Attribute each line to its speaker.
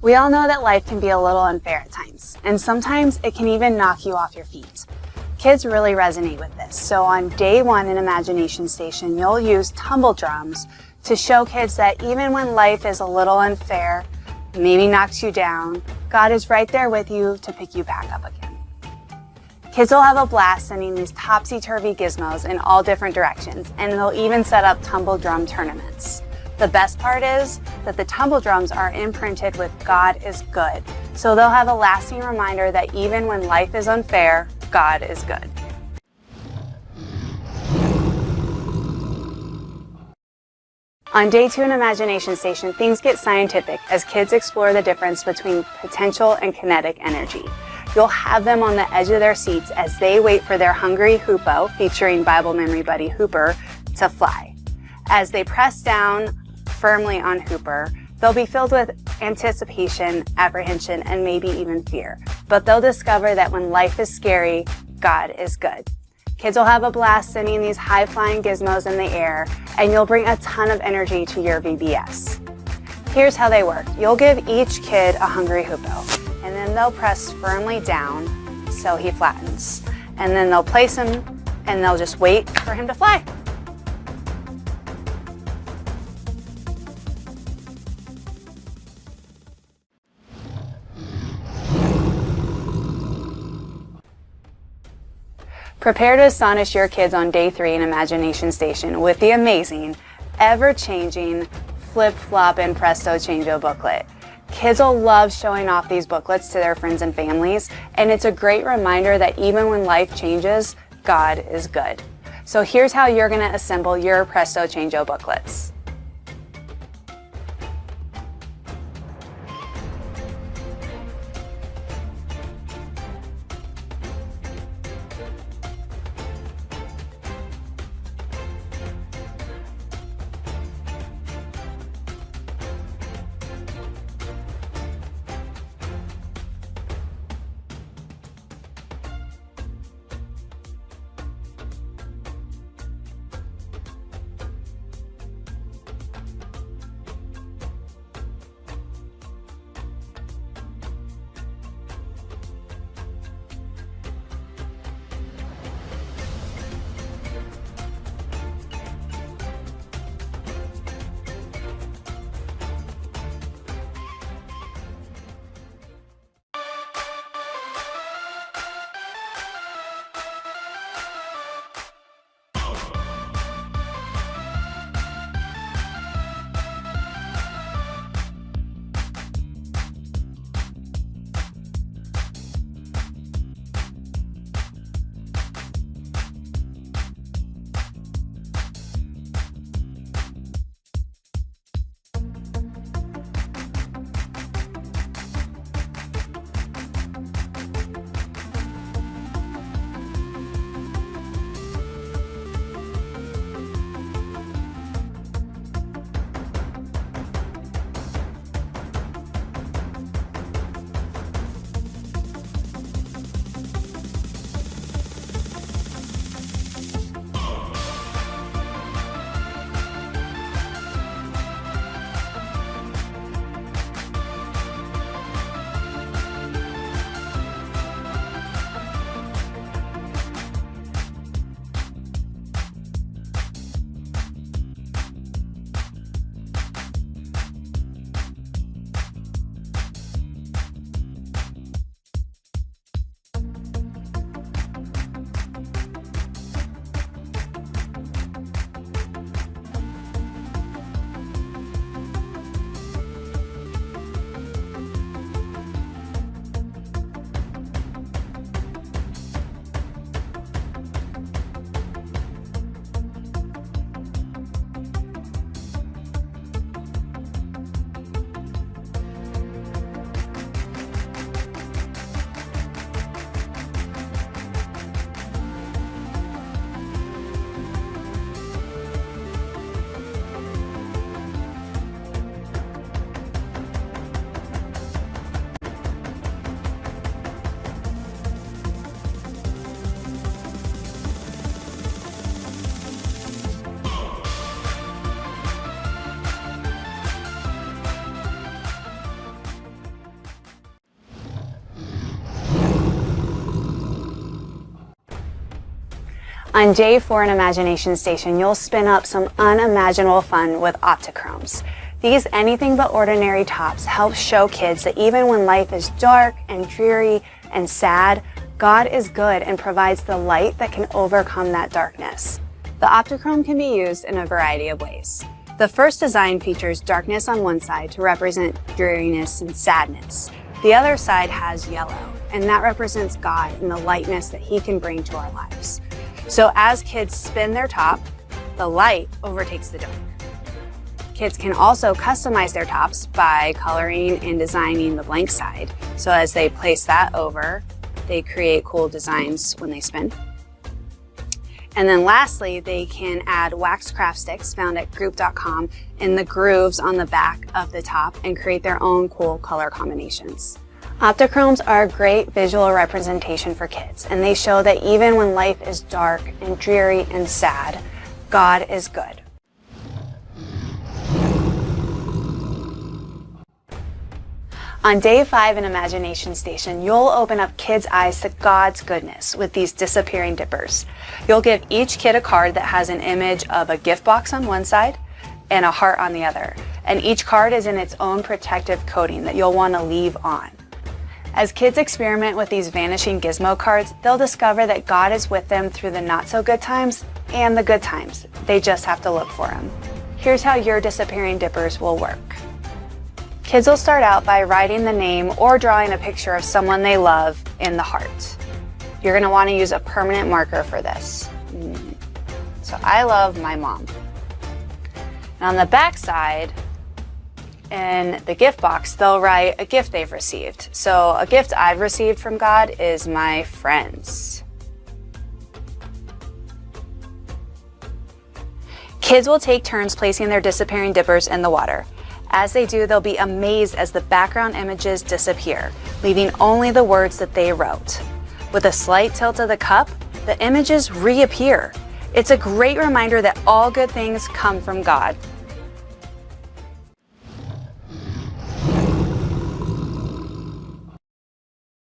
Speaker 1: We all know that life can be a little unfair at times, and sometimes it can even knock you off your feet. Kids really resonate with this, so on day 1 in Imagination Station, you'll use tumble drums to show kids that even when life is a little unfair, maybe knocks you down, God is right there with you to pick you back up again. Kids will have a blast sending these topsy-turvy gizmos in all different directions, and they'll even set up tumble drum tournaments. The best part is that the tumble drums are imprinted with God is good, so they'll have a lasting reminder that even when life is unfair, God is good. On day 2 in Imagination Station, things get scientific as kids explore the difference between potential and kinetic energy. You'll have them on the edge of their seats as they wait for their hungry Hoopoe, featuring Bible memory buddy Hooper, to fly. As they press down firmly on Hooper, they'll be filled with anticipation, apprehension, and maybe even fear. But they'll discover that when life is scary, God is good. Kids will have a blast sending these high-flying gizmos in the air, and you'll bring a ton of energy to your VBS. Here's how they work. You'll give each kid a hungry Hoopoe, and then they'll press firmly down so he flattens. And then they'll place him, and they'll just wait for him to fly. Prepare to astonish your kids on day 3 in Imagination Station with the amazing, ever-changing Flip-Flop Presto Chango booklet. Kids will love showing off these booklets to their friends and families, and it's a great reminder that even when life changes, God is good. So here's how you're going to assemble your Presto Chango booklets. On day 4 in Imagination Station, you'll spin up some unimaginable fun with optochromes. These anything but ordinary tops help show kids that even when life is dark and dreary and sad, God is good and provides the light that can overcome that darkness. The optochrome can be used in a variety of ways. The first design features darkness on one side to represent dreariness and sadness. The other side has yellow, and that represents God and the lightness that He can bring to our lives. So as kids spin their top, the light overtakes the dark. Kids can also customize their tops by coloring and designing the blank side. So as they place that over, they create cool designs when they spin. And then lastly, they can add wax craft sticks found at group.com in the grooves on the back of the top and create their own cool color combinations. Optochromes are a great visual representation for kids, and they show that even when life is dark and dreary and sad, God is good. On day 5 in Imagination Station, you'll open up kids' eyes to God's goodness with these disappearing dippers. You'll give each kid a card that has an image of a gift box on one side and a heart on the other. And each card is in its own protective coating that you'll want to leave on. As kids experiment with these vanishing gizmo cards, they'll discover that God is with them through the not so good times and the good times. They just have to look for Him. Here's how your disappearing dippers will work. Kids will start out by writing the name or drawing a picture of someone they love in the heart. You're going to want to use a permanent marker for this. So I love my mom. And on the back side, in the gift box, they'll write a gift they've received. So a gift I've received from God is my friends. Kids will take turns placing their disappearing dippers in the water. As they do, they'll be amazed as the background images disappear, leaving only the words that they wrote. With a slight tilt of the cup, the images reappear. It's a great reminder that all good things come from God.